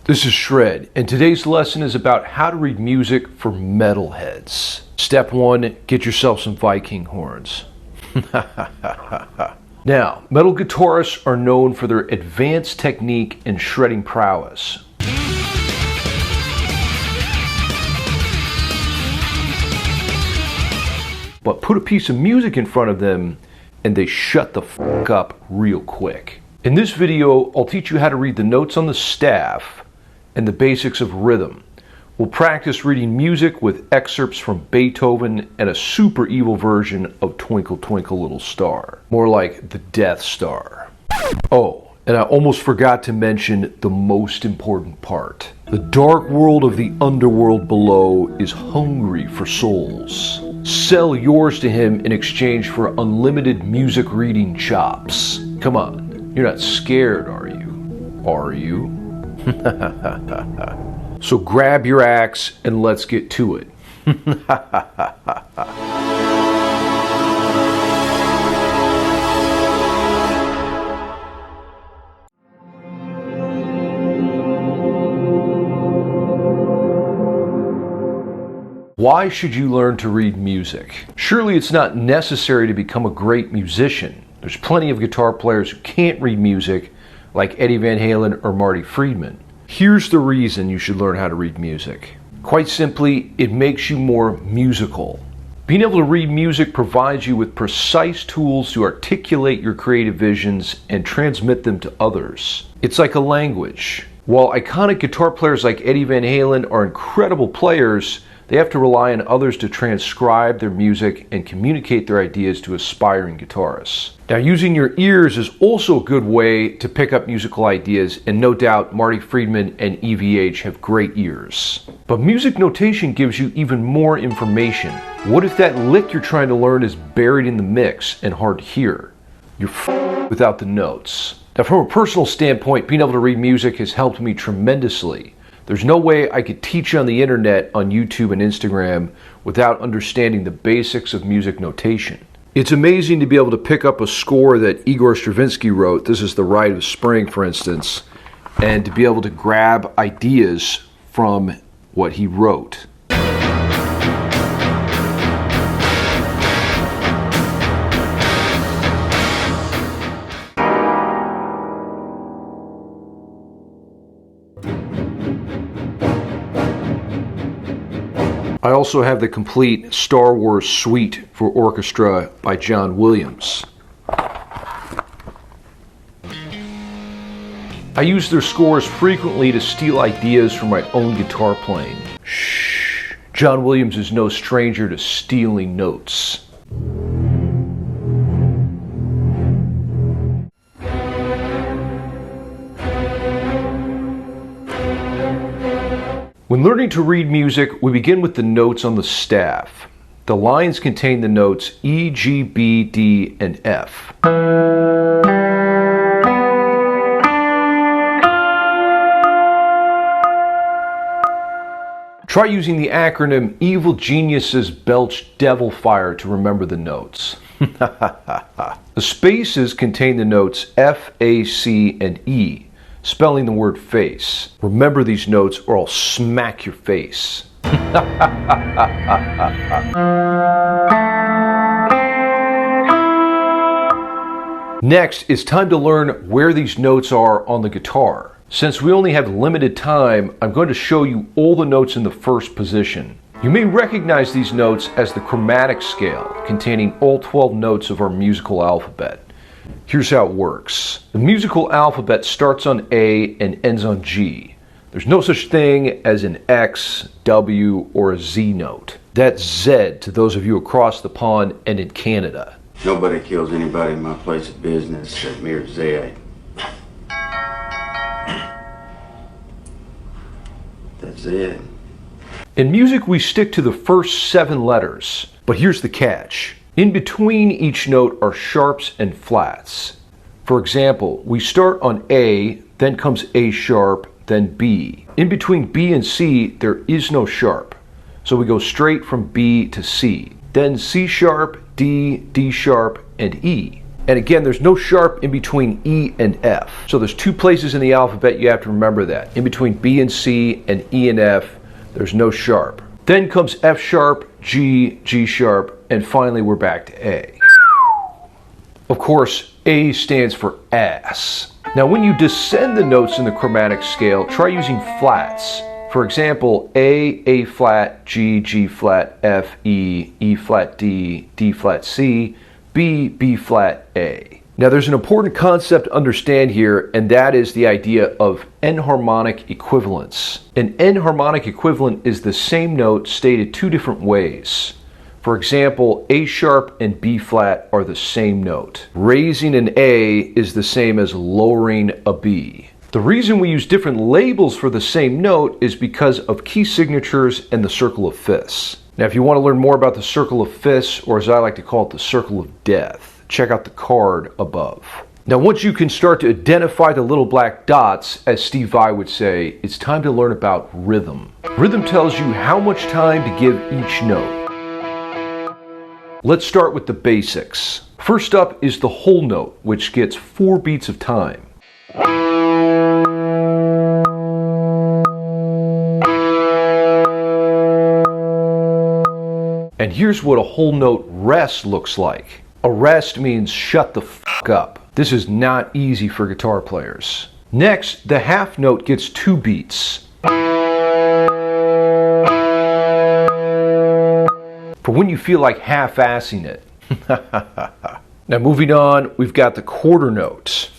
This is Shred, and today's lesson is about how to read music for metalheads. Step 1, get yourself some Viking horns. Now, metal guitarists are known for their advanced technique and shredding prowess. But put a piece of music in front of them and they shut the fuck up real quick. In this video, I'll teach you how to read the notes on the staff and the basics of rhythm. We'll practice reading music with excerpts from Beethoven and a super evil version of Twinkle Twinkle Little Star. More like the Death Star. Oh, and I almost forgot to mention the most important part. The dark world of the underworld below is hungry for souls. Sell yours to him in exchange for unlimited music reading chops. Come on, you're not scared, are you? Are you? So grab your axe and let's get to it. Why should you learn to read music? Surely it's not necessary to become a great musician. There's plenty of guitar players who can't read music, like Eddie Van Halen or Marty Friedman. Here's the reason you should learn how to read music. Quite simply, it makes you more musical. Being able to read music provides you with precise tools to articulate your creative visions and transmit them to others. It's like a language. While iconic guitar players like Eddie Van Halen are incredible players, they have to rely on others to transcribe their music and communicate their ideas to aspiring guitarists. Now, using your ears is also a good way to pick up musical ideas, and no doubt Marty Friedman and EVH have great ears. But music notation gives you even more information. What if that lick you're trying to learn is buried in the mix and hard to hear? You're without the notes. Now, from a personal standpoint, being able to read music has helped me tremendously. There's no way I could teach on the internet, on YouTube and Instagram, without understanding the basics of music notation. It's amazing to be able to pick up a score that Igor Stravinsky wrote, this is The Rite of Spring, for instance, and to be able to grab ideas from what he wrote. I also have the complete Star Wars suite for orchestra by John Williams. I use their scores frequently to steal ideas from my own guitar playing. Shh, John Williams is no stranger to stealing notes. When learning to read music, we begin with the notes on the staff. The lines contain the notes E, G, B, D, and F. Try using the acronym Evil Geniuses Belch Devil Fire to remember the notes. The spaces contain the notes F, A, C, and E, spelling the word face. Remember these notes or I'll smack your face. Next, it's time to learn where these notes are on the guitar. Since we only have limited time, I'm going to show you all the notes in the first position. You may recognize these notes as the chromatic scale, containing all 12 notes of our musical alphabet. Here's how it works. The musical alphabet starts on A and ends on G. There's no such thing as an X, W, or a Z note. That's Z to those of you across the pond and in Canada. Nobody kills anybody in my place of business except me or Z. That's it. In music, we stick to the first 7 letters. But here's the catch. In between each note are sharps and flats. For example, we start on A, then comes A sharp, then B. In between B and C, there is no sharp. So we go straight from B to C. Then C sharp, D, D sharp, and E. And again, there's no sharp in between E and F. So there's two places in the alphabet you have to remember that. In between B and C and E and F, there's no sharp. Then comes F sharp, G, G sharp, and finally we're back to A. Of course, A stands for ass. Now when you descend the notes in the chromatic scale, try using flats. For example, A flat, G flat, F, E flat, D flat, C, B flat, A. Now there's an important concept to understand here, and that is the idea of enharmonic equivalence. An enharmonic equivalent is the same note stated two different ways. For example, A sharp and B flat are the same note. Raising an A is the same as lowering a B. The reason we use different labels for the same note is because of key signatures and the circle of fifths. Now if you want to learn more about the circle of fifths, or as I like to call it, the circle of death, check out the card above. Now once you can start to identify the little black dots, as Steve Vai would say, it's time to learn about rhythm. Rhythm tells you how much time to give each note. Let's start with the basics. First up is the whole note, which gets 4 beats of time. And here's what a whole note rest looks like. A rest means shut the fuck up. This is not easy for guitar players. Next, the half note gets 2 beats. For when you feel like half-assing it. Now moving on, we've got the quarter notes.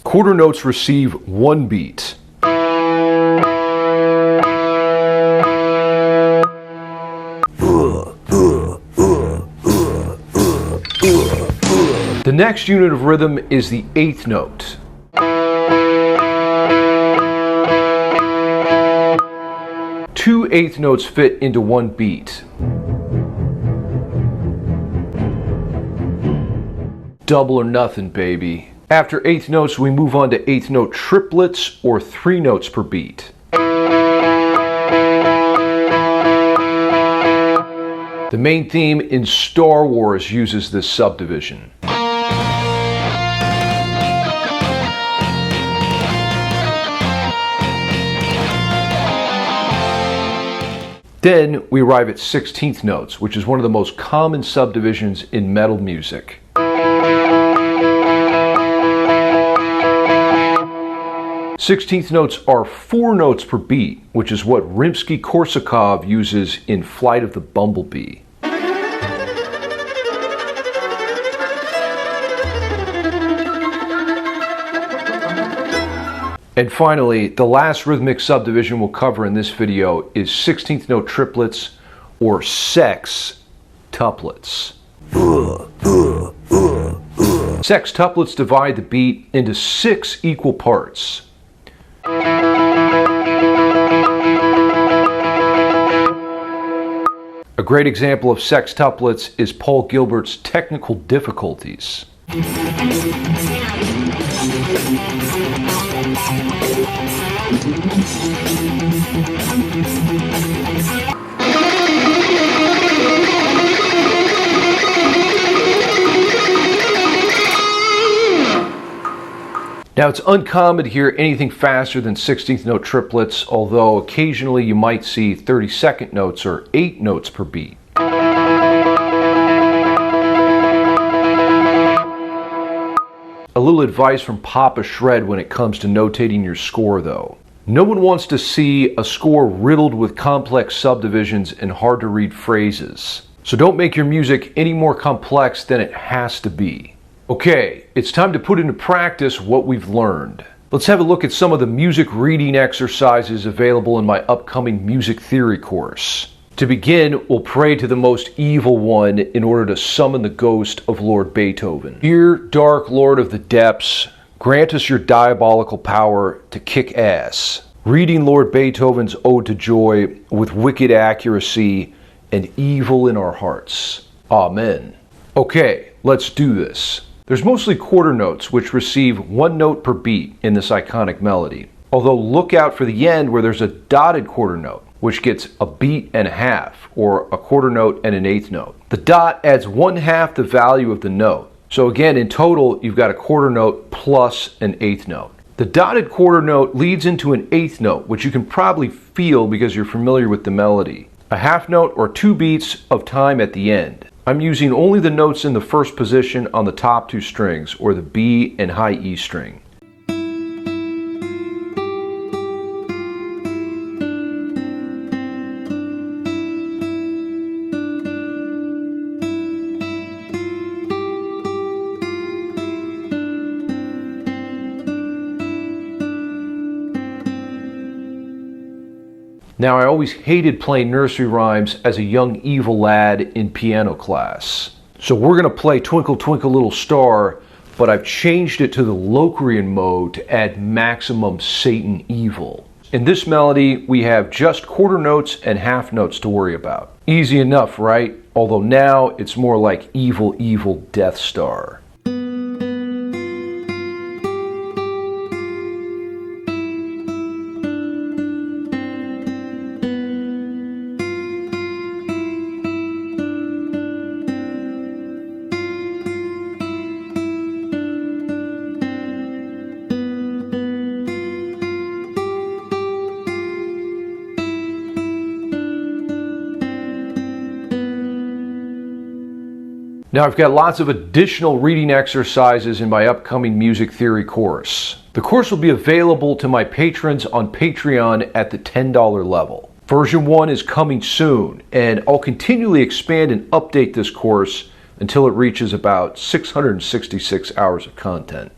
Quarter notes receive 1 beat. The next unit of rhythm is the 8th note. Two 8th notes fit into 1 beat. Double or nothing, baby. After 8th notes, we move on to 8th note triplets, or 3 notes per beat. The main theme in Star Wars uses this subdivision. Then we arrive at 16th notes, which is one of the most common subdivisions in metal music. 16th notes are 4 notes per beat, which is what Rimsky-Korsakov uses in Flight of the Bumblebee. And finally, the last rhythmic subdivision we'll cover in this video is 16th note triplets, or sextuplets. Sextuplets divide the beat into 6 equal parts. A great example of sextuplets is Paul Gilbert's Technical Difficulties. Now it's uncommon to hear anything faster than 16th note triplets, although occasionally you might see 32nd notes or 8 notes per beat. A little advice from Papa Shred when it comes to notating your score though. No one wants to see a score riddled with complex subdivisions and hard to read phrases. So don't make your music any more complex than it has to be. Okay, it's time to put into practice what we've learned. Let's have a look at some of the music reading exercises available in my upcoming music theory course. To begin, we'll pray to the most evil one in order to summon the ghost of Lord Beethoven. Dear dark Lord of the depths, grant us your diabolical power to kick ass, reading Lord Beethoven's Ode to Joy with wicked accuracy and evil in our hearts. Amen. Okay, let's do this. There's mostly quarter notes which receive 1 note per beat in this iconic melody. Although look out for the end where there's a dotted quarter note, which gets a beat and a half, or a quarter note and an eighth note. The dot adds 1/2 the value of the note. So again, in total, you've got a quarter note plus an eighth note. The dotted quarter note leads into an eighth note, which you can probably feel because you're familiar with the melody. A half note or 2 beats of time at the end. I'm using only the notes in the first position on the top 2 strings, or the B and high E string. Now, I always hated playing nursery rhymes as a young evil lad in piano class. So we're going to play Twinkle Twinkle Little Star, but I've changed it to the Locrian mode to add maximum Satan evil. In this melody, we have just quarter notes and half notes to worry about. Easy enough, right? Although now it's more like evil, evil Death Star. Now, I've got lots of additional reading exercises in my upcoming music theory course. The course will be available to my patrons on Patreon at the $10 level. Version 1 is coming soon, and I'll continually expand and update this course until it reaches about 666 hours of content.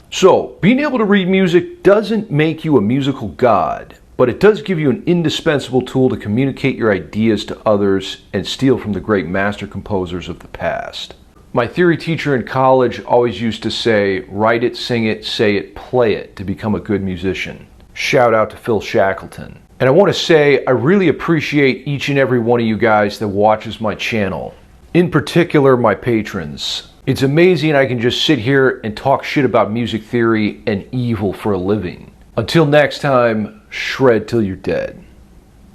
So, being able to read music doesn't make you a musical god, but it does give you an indispensable tool to communicate your ideas to others and steal from the great master composers of the past. My theory teacher in college always used to say, write it, sing it, say it, play it to become a good musician. Shout out to Phil Shackleton. And I want to say I really appreciate each and every one of you guys that watches my channel. In particular, my patrons. It's amazing I can just sit here and talk shit about music theory and evil for a living. Until next time, shred till you're dead.